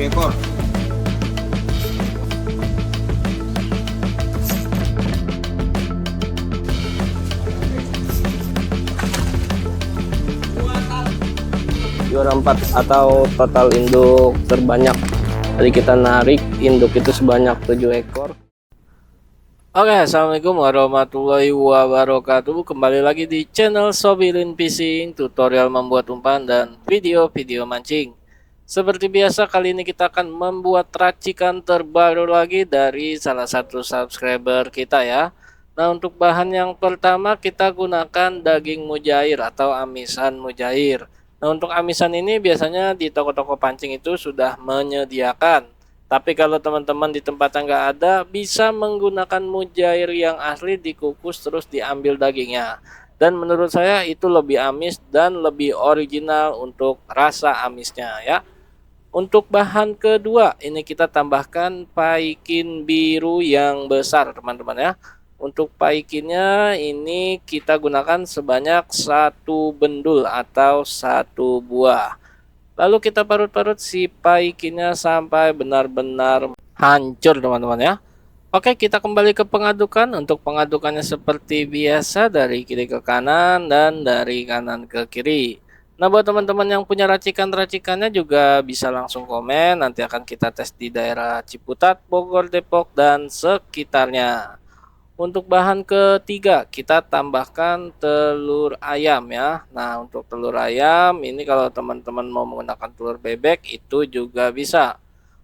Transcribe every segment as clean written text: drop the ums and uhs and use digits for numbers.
ekor. Juara 4 atau total induk terbanyak. Tadi kita narik induk itu sebanyak 7 ekor. Oke, assalamualaikum warahmatullahi wabarakatuh. Kembali lagi di channel Sobilin Fishing, tutorial membuat umpan dan video-video mancing. Seperti biasa, kali ini kita akan membuat racikan terbaru lagi dari salah satu subscriber kita ya. Nah, untuk bahan yang pertama kita gunakan daging mujair atau amisan mujair. Nah, untuk amisan ini biasanya di toko-toko pancing itu sudah menyediakan. Tapi kalau teman-teman di tempatnya nggak ada, bisa menggunakan mujair yang asli, dikukus terus diambil dagingnya. Dan menurut saya itu lebih amis dan lebih original untuk rasa amisnya ya. Untuk bahan kedua, ini kita tambahkan paikin biru yang besar teman-teman ya. Untuk paikinnya ini kita gunakan sebanyak 1 bendul atau 1 buah. Lalu kita parut-parut si paikinnya sampai benar-benar hancur teman-teman ya. Oke, kita kembali ke pengadukan. Untuk pengadukannya seperti biasa, dari kiri ke kanan dan dari kanan ke kiri. Nah, buat teman-teman yang punya racikan-racikannya juga bisa langsung komen. Nanti akan kita tes di daerah Ciputat, Bogor, Depok, dan sekitarnya. Untuk bahan ketiga kita tambahkan telur ayam ya. Nah, untuk telur ayam ini kalau teman-teman mau menggunakan telur bebek itu juga bisa.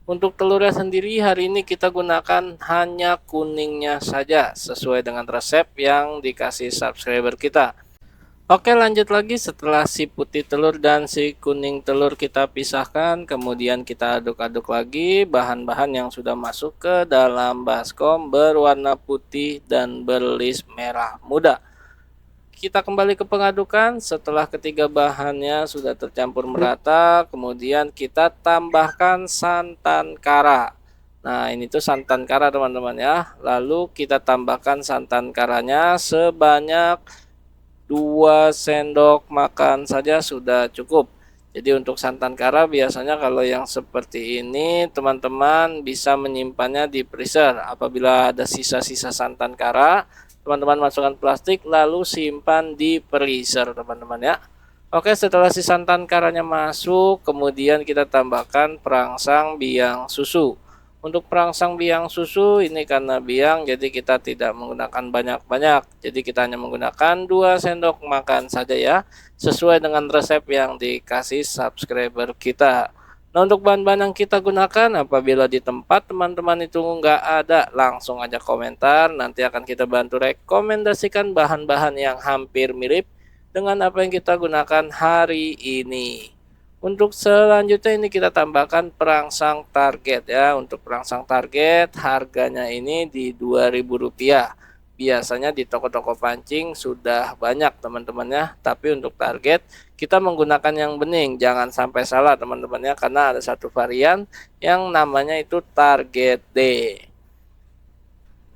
Untuk telurnya sendiri hari ini kita gunakan hanya kuningnya saja sesuai dengan resep yang dikasih subscriber kita. Oke, lanjut lagi. Setelah si putih telur dan si kuning telur kita pisahkan, kemudian kita aduk-aduk lagi bahan-bahan yang sudah masuk ke dalam baskom berwarna putih dan berlis merah muda. Kita kembali ke pengadukan. Setelah ketiga bahannya sudah tercampur merata, kemudian kita tambahkan santan kara. Nah, ini tuh santan kara teman-teman ya. Lalu kita tambahkan santan karanya sebanyak 2 sendok makan saja sudah cukup. Jadi untuk santan kara biasanya kalau yang seperti ini teman-teman bisa menyimpannya di freezer. Apabila ada sisa-sisa santan kara, teman-teman masukkan plastik lalu simpan di freezer teman-teman ya. Oke, setelah si santan karanya masuk, kemudian kita tambahkan perangsang biang susu. Untuk perangsang biang susu ini karena biang jadi kita tidak menggunakan banyak-banyak. Jadi kita hanya menggunakan 2 sendok makan saja ya. Sesuai dengan resep yang dikasih subscriber kita. Nah, untuk bahan-bahan yang kita gunakan apabila di tempat teman-teman itu nggak ada, langsung aja komentar. Nanti akan kita bantu rekomendasikan bahan-bahan yang hampir mirip dengan apa yang kita gunakan hari ini. Untuk selanjutnya ini kita tambahkan perangsang target ya. Untuk perangsang target harganya ini di Rp2.000. Biasanya di toko-toko pancing sudah banyak teman-teman ya. Tapi untuk target kita menggunakan yang bening. Jangan sampai salah teman-teman ya, karena ada satu varian yang namanya itu target D.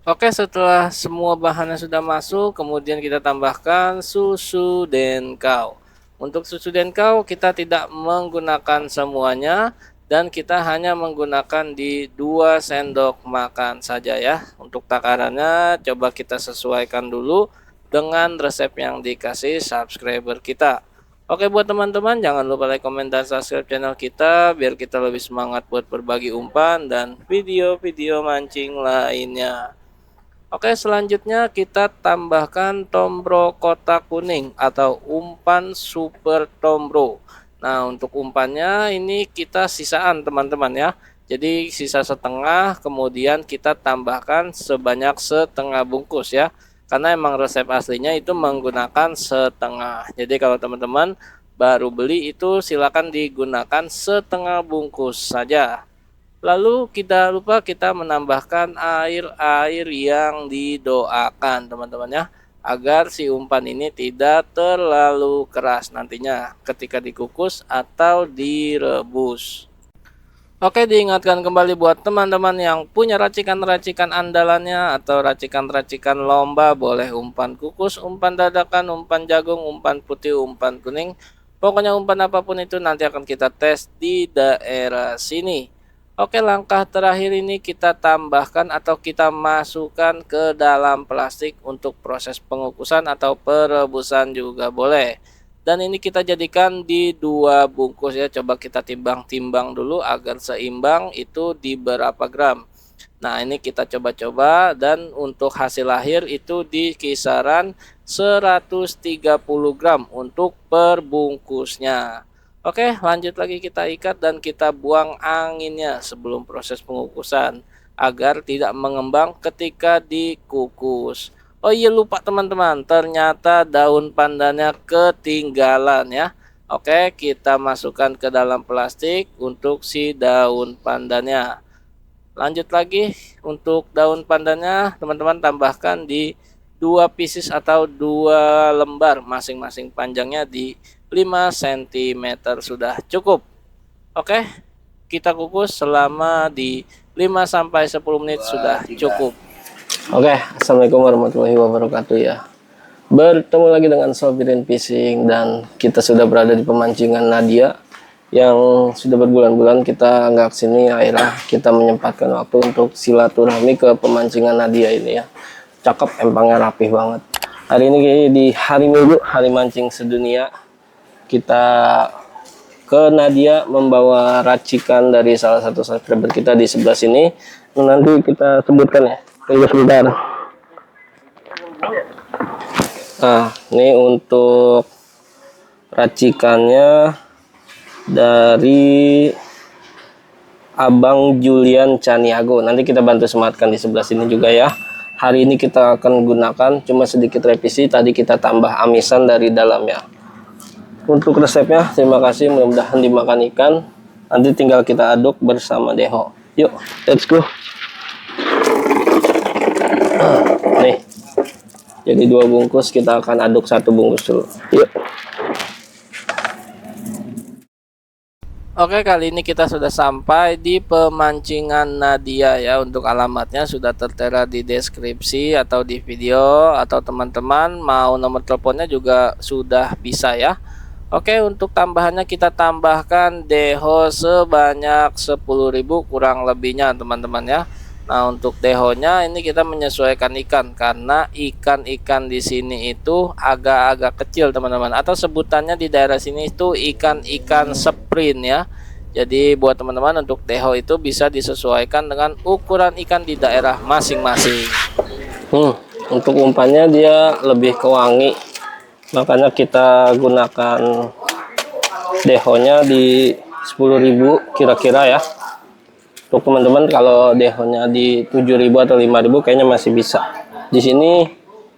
Oke, setelah semua bahannya sudah masuk, kemudian kita tambahkan susu denkau. Untuk susu denkau kita tidak menggunakan semuanya dan kita hanya menggunakan di 2 sendok makan saja ya. Untuk takarannya coba kita sesuaikan dulu dengan resep yang dikasih subscriber kita. Oke, buat teman-teman jangan lupa like, komen, dan subscribe channel kita biar kita lebih semangat buat berbagi umpan dan video-video mancing lainnya. Oke, selanjutnya kita tambahkan tombro kotak kuning atau umpan super tombro. Nah, untuk umpannya ini kita sisaan teman-teman ya. Jadi sisa setengah, kemudian kita tambahkan sebanyak setengah bungkus ya. Karena emang resep aslinya itu menggunakan setengah. Jadi kalau teman-teman baru beli itu silakan digunakan setengah bungkus saja. Lalu kita lupa kita menambahkan air yang didoakan teman-teman ya, agar si umpan ini tidak terlalu keras nantinya ketika dikukus atau direbus. Oke, diingatkan kembali buat teman-teman yang punya racikan-racikan andalannya atau racikan-racikan lomba, boleh umpan kukus, umpan dadakan, umpan jagung, umpan putih, umpan kuning. Pokoknya umpan apapun itu nanti akan kita tes di daerah sini. Oke, langkah terakhir ini kita tambahkan atau kita masukkan ke dalam plastik untuk proses pengukusan atau perebusan juga boleh. Dan ini kita jadikan di 2 bungkus ya. Coba kita timbang-timbang dulu agar seimbang itu di berapa gram. Nah, ini kita coba-coba dan untuk hasil akhir itu di kisaran 130 gram untuk per bungkusnya. Oke, lanjut lagi kita ikat dan kita buang anginnya sebelum proses pengukusan agar tidak mengembang ketika dikukus. Oh iya, lupa teman-teman, ternyata daun pandannya ketinggalan ya. Oke, kita masukkan ke dalam plastik untuk si daun pandannya. Lanjut lagi untuk daun pandannya, teman-teman tambahkan di 2 pieces atau 2 lembar masing-masing, panjangnya di 5 cm sudah cukup. Oke, kita kukus selama di 5 sampai 10 menit sudah cukup. Oke, assalamualaikum warahmatullahi wabarakatuh ya. Bertemu lagi dengan Sobirin Fishing dan kita sudah berada di pemancingan Nadia yang sudah berbulan-bulan kita nggak kesini. Akhirnya kita menyempatkan waktu untuk silaturahmi ke pemancingan Nadia ini ya. Cakep, empangnya rapih banget. Hari ini di hari Minggu, hari mancing sedunia, kita ke Nadia membawa racikan dari salah satu subscriber kita di sebelah sini. Nanti kita sebutkan ya. Tunggu sebentar. Nah, ini untuk racikannya dari Abang Julian Caniago. Nanti kita bantu sematkan di sebelah sini juga ya. Hari ini kita akan gunakan cuma sedikit revisi. Tadi kita tambah amisan dari dalam ya. Untuk resepnya, terima kasih, mudah-mudahan dimakan ikan. Nanti tinggal kita aduk bersama Deho. Yuk, let's go. Nih, jadi 2 bungkus, kita akan aduk 1 bungkus dulu. Yuk. Oke, kali ini kita sudah sampai di pemancingan Nadia ya. Untuk alamatnya sudah tertera di deskripsi atau di video, atau teman-teman mau nomor teleponnya juga sudah bisa ya. Oke, untuk tambahannya kita tambahkan deho sebanyak 10.000 kurang lebihnya teman-teman ya. Nah, untuk dehonya ini kita menyesuaikan ikan karena ikan-ikan di sini itu agak-agak kecil teman-teman, atau sebutannya di daerah sini itu ikan-ikan sprint ya. Jadi buat teman-teman untuk deho itu bisa disesuaikan dengan ukuran ikan di daerah masing-masing. Untuk umpannya dia lebih ke wangi, makanya kita gunakan dehonya di 10.000 kira-kira ya. Untuk teman-teman kalau dehonya di 7.000 atau 5.000 kayaknya masih bisa. Di sini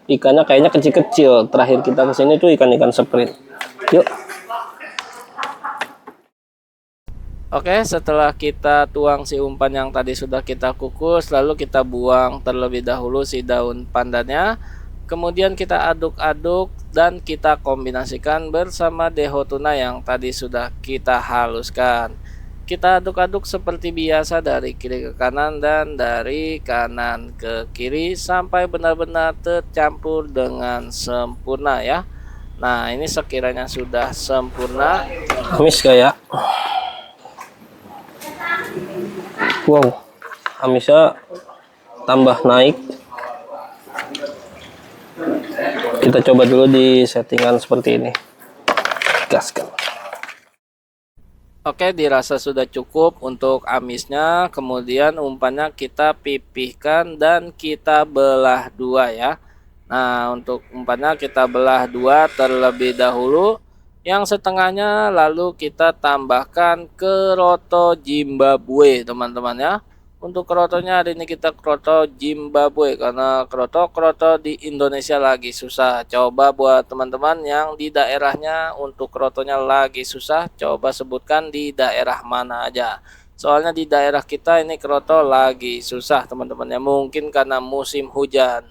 ikannya kayaknya kecil-kecil. Terakhir kita kesini tuh ikan-ikan sprint. Yuk. Oke, setelah kita tuang si umpan yang tadi sudah kita kukus, lalu kita buang terlebih dahulu si daun pandannya. Kemudian kita aduk-aduk dan kita kombinasikan bersama deho tuna yang tadi sudah kita haluskan. Kita aduk-aduk seperti biasa dari kiri ke kanan dan dari kanan ke kiri sampai benar-benar tercampur dengan sempurna ya. Nah, ini sekiranya sudah sempurna. Amis kayak. Wow, amisnya tambah naik. Kita coba dulu di settingan seperti ini. Gaskan. Oke, dirasa sudah cukup untuk amisnya. Kemudian umpannya kita pipihkan dan kita belah 2 ya. Nah, untuk umpannya kita belah 2 terlebih dahulu. Yang setengahnya lalu kita tambahkan keroto Zimbabwe teman-teman ya. Untuk kerotonya hari ini kita keroto Zimbabwe karena keroto di Indonesia lagi susah. Coba buat teman-teman yang di daerahnya untuk kerotonya lagi susah, coba sebutkan di daerah mana aja. Soalnya di daerah kita ini keroto lagi susah teman-teman ya, mungkin karena musim hujan.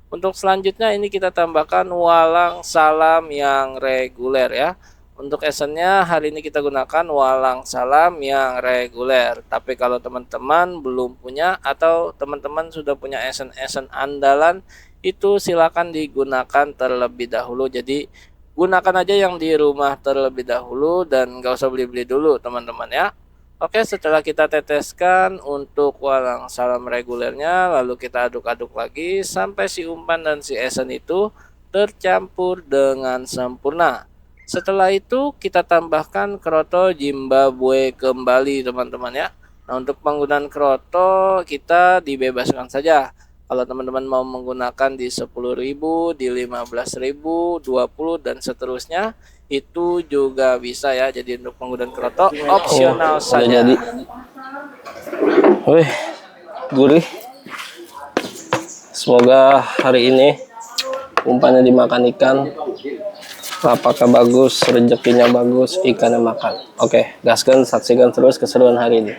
Untuk selanjutnya ini kita tambahkan walang salam yang reguler ya. Untuk esennya hari ini kita gunakan walang salam yang reguler. Tapi kalau teman-teman belum punya atau teman-teman sudah punya esen-esen andalan, itu silakan digunakan terlebih dahulu. Jadi gunakan aja yang di rumah terlebih dahulu dan gak usah beli-beli dulu teman-teman ya. Oke, setelah kita teteskan untuk walang salam regulernya, lalu kita aduk-aduk lagi sampai si umpan dan si esen itu tercampur dengan sempurna. Setelah itu kita tambahkan kroto Zimbabwe kembali teman-teman ya. Nah, untuk penggunaan kroto kita dibebaskan saja. Kalau teman-teman mau menggunakan di 10.000, di 15.000, 20 dan seterusnya itu juga bisa ya. Jadi untuk penggunaan kroto opsional saja. Jadi, wih, gurih. Semoga hari ini umpannya dimakan ikan, apakah bagus, rezekinya bagus, ikannya makan. Oke, gaskan, saksikan terus keseruan hari ini.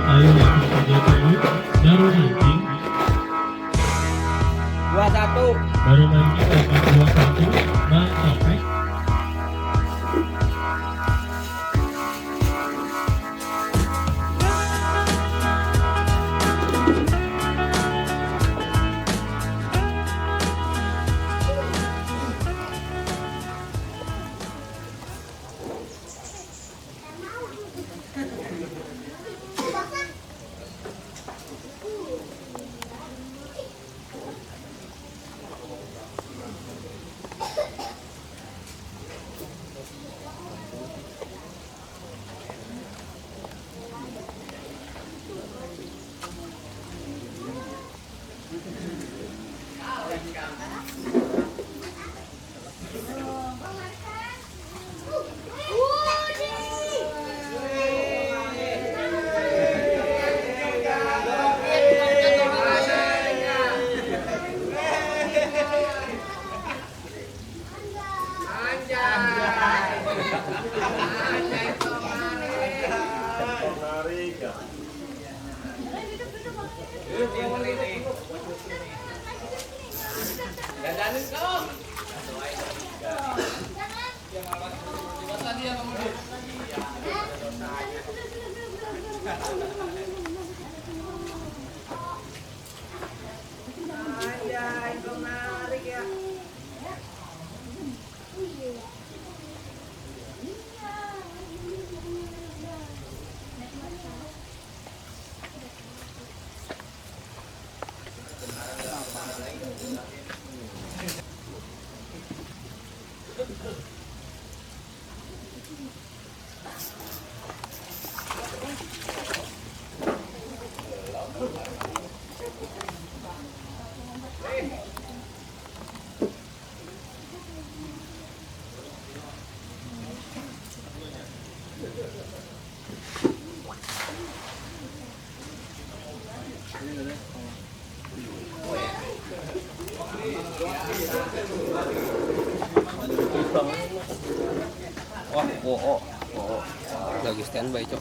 Ayo yang 37 baru mancing 21 baru mancing 821 Bang Topek. Lagi standby, Cok.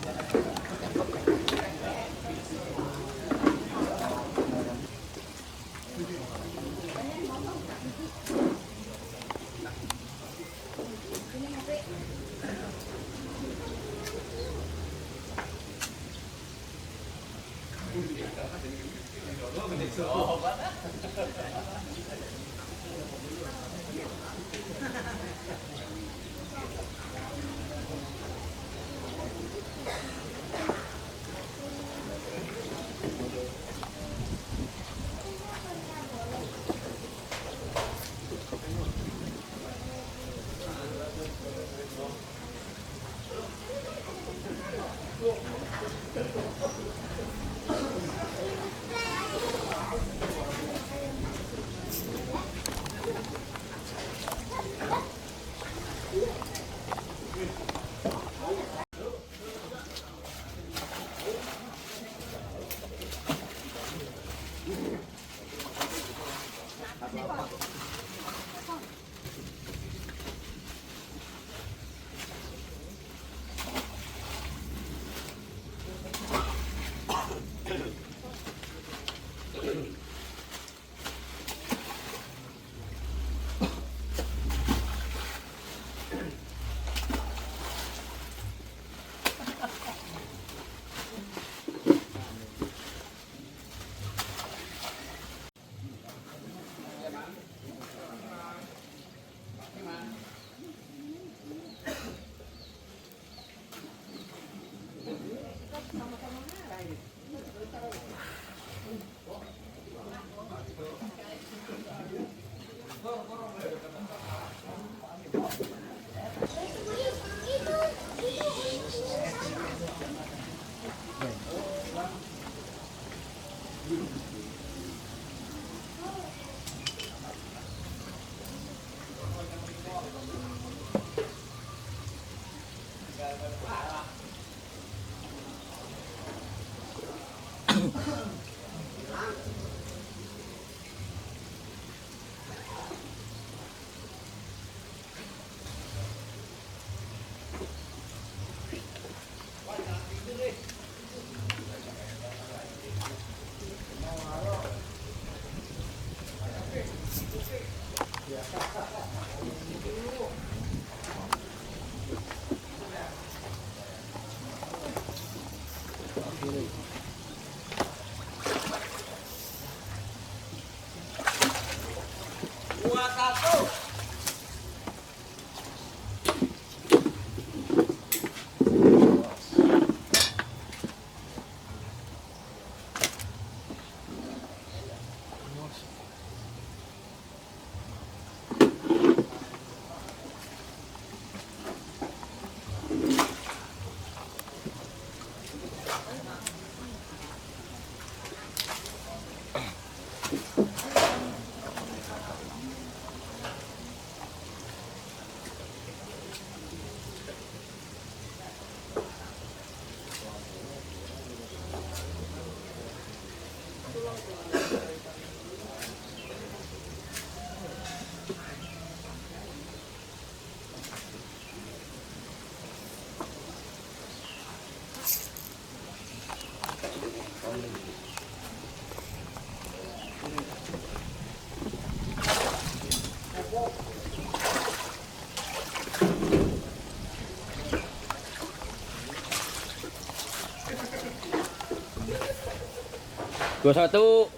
Dua satu.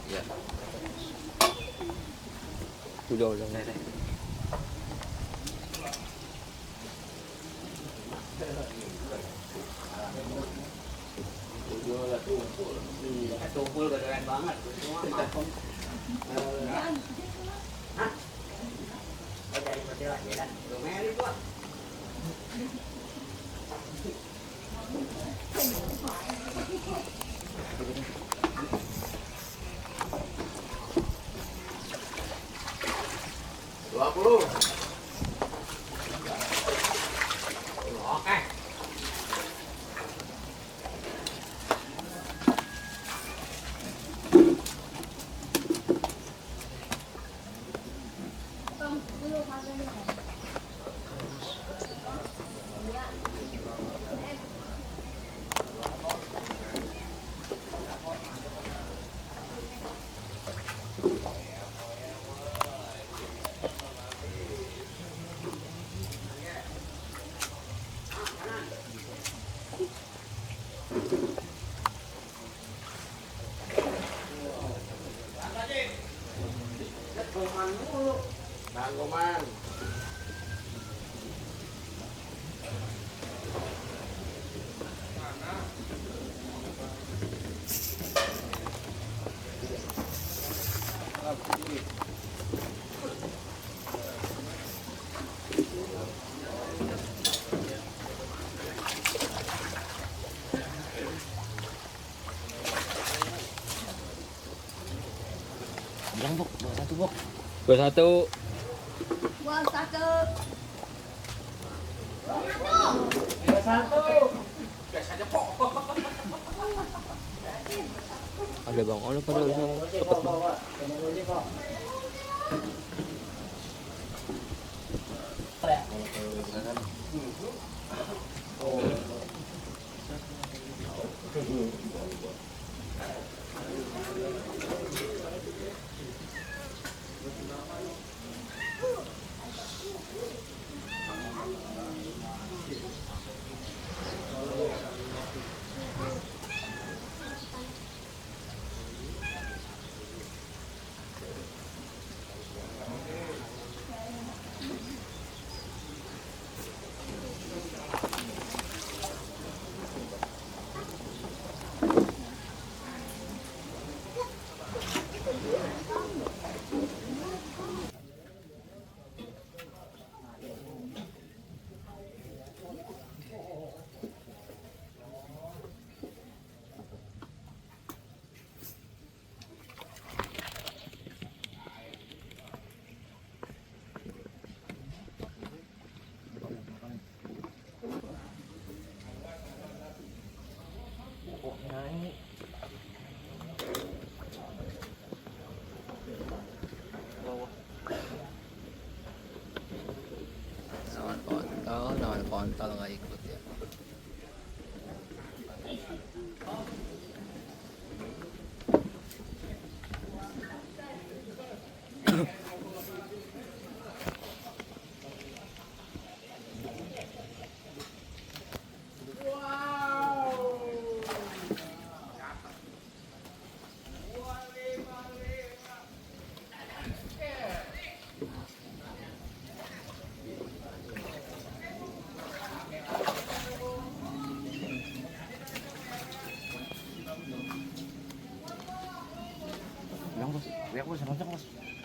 Ya. Udah. Tumpul beneran banget. Semua makom. Hah? Oke, berarti lah ya kan. Domeli gua. Oke. Tanggoman. Bilang Bok, 21 Bok. 21. Buang satu. Ada Bang Ola pada di sana. Cepet Bang. Lawan kontol nggak ikut ya.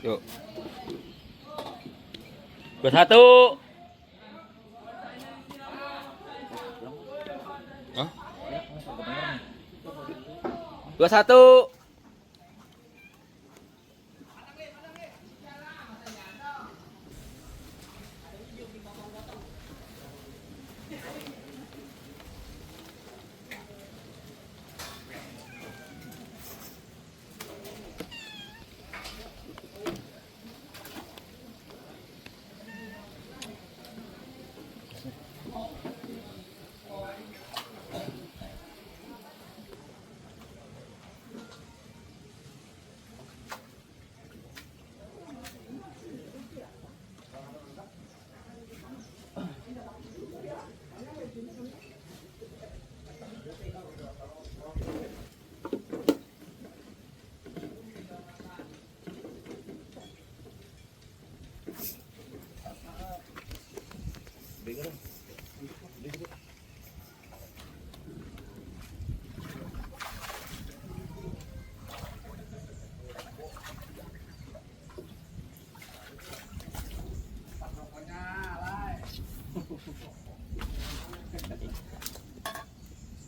Yuk. 21. Hah? 21.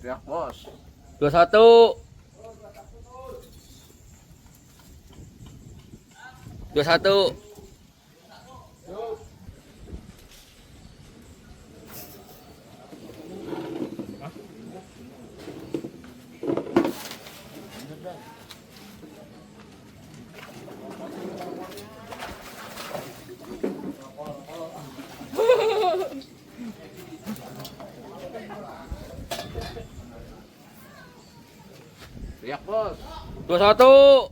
Teriak bos. 21. 21. Teriak bos. 21.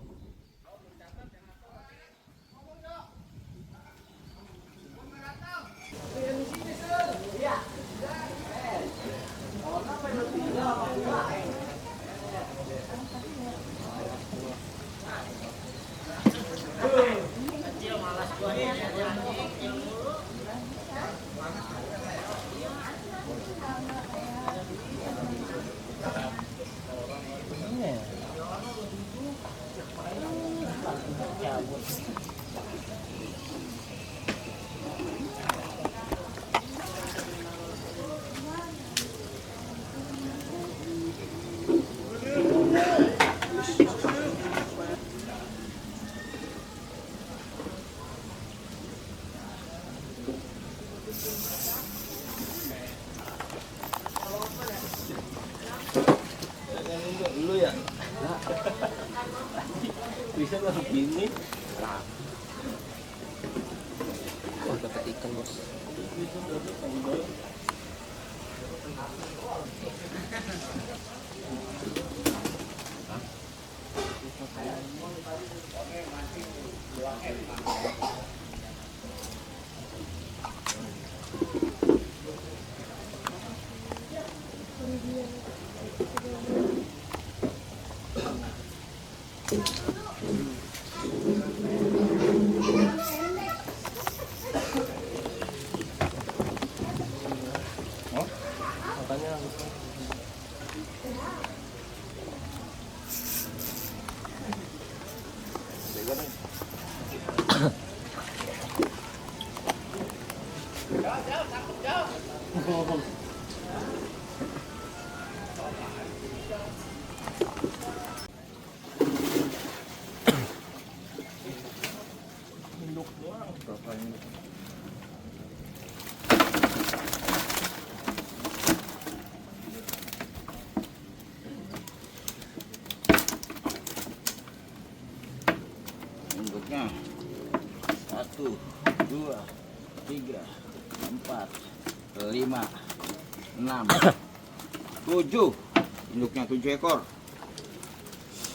Dulu ya. Bisa lah begini. Oh, dapat ikan, Bos. Makanya induknya. 1, 2, 3, 4, 5, 6, 7. Induknya 7 ekor.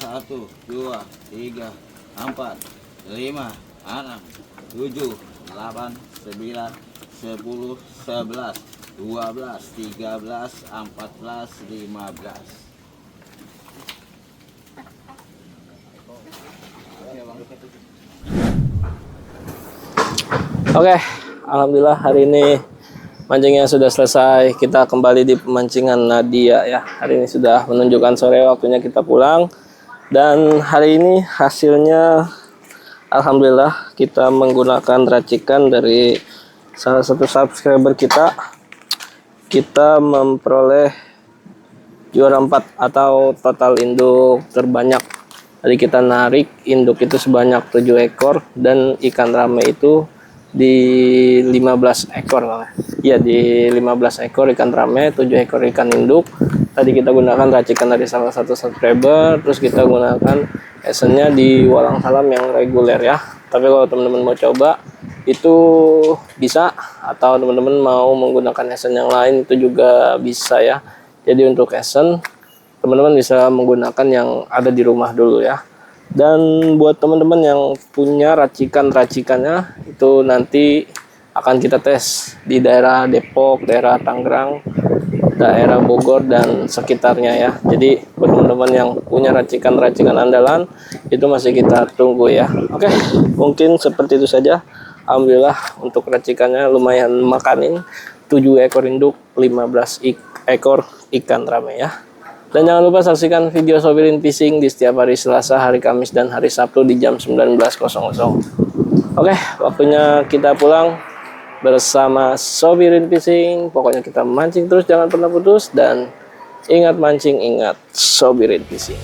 1, 2, 3, 4, 5, 6, 7, 8, 9, 10, 11, 12, 13, 14, 15. Oke, alhamdulillah hari ini mancingnya sudah selesai. Kita kembali di pemancingan Nadia ya. Hari ini sudah menunjukkan sore waktunya kita pulang. Dan hari ini hasilnya alhamdulillah kita menggunakan racikan dari salah satu subscriber kita. Kita memperoleh juara 4 atau total induk terbanyak. Tadi kita narik induk itu sebanyak 7 ekor dan ikan rame itu di 15 ekor Bang. Iya, di 15 ekor ikan rame, 7 ekor ikan induk. Tadi kita gunakan racikan dari salah satu subscriber, terus kita gunakan essennya di walang salam yang reguler ya. Tapi kalau teman-teman mau coba itu bisa, atau teman-teman mau menggunakan essen yang lain itu juga bisa ya. Jadi untuk essen teman-teman bisa menggunakan yang ada di rumah dulu ya. Dan buat teman-teman yang punya racikan-racikannya itu nanti akan kita tes di daerah Depok, daerah Tangerang, daerah Bogor dan sekitarnya ya. Jadi buat teman-teman yang punya racikan-racikan andalan itu masih kita tunggu ya. Oke, mungkin seperti itu saja. Alhamdulillah untuk racikannya lumayan makanin, 7 ekor induk, 15 ekor ikan rame ya. Dan jangan lupa saksikan video Sobirin Fishing di setiap hari Selasa, hari Kamis, dan hari Sabtu di jam 19.00. Oke, waktunya kita pulang bersama Sobirin Fishing. Pokoknya kita mancing terus, jangan pernah putus. Dan ingat mancing, ingat Sobirin Fishing.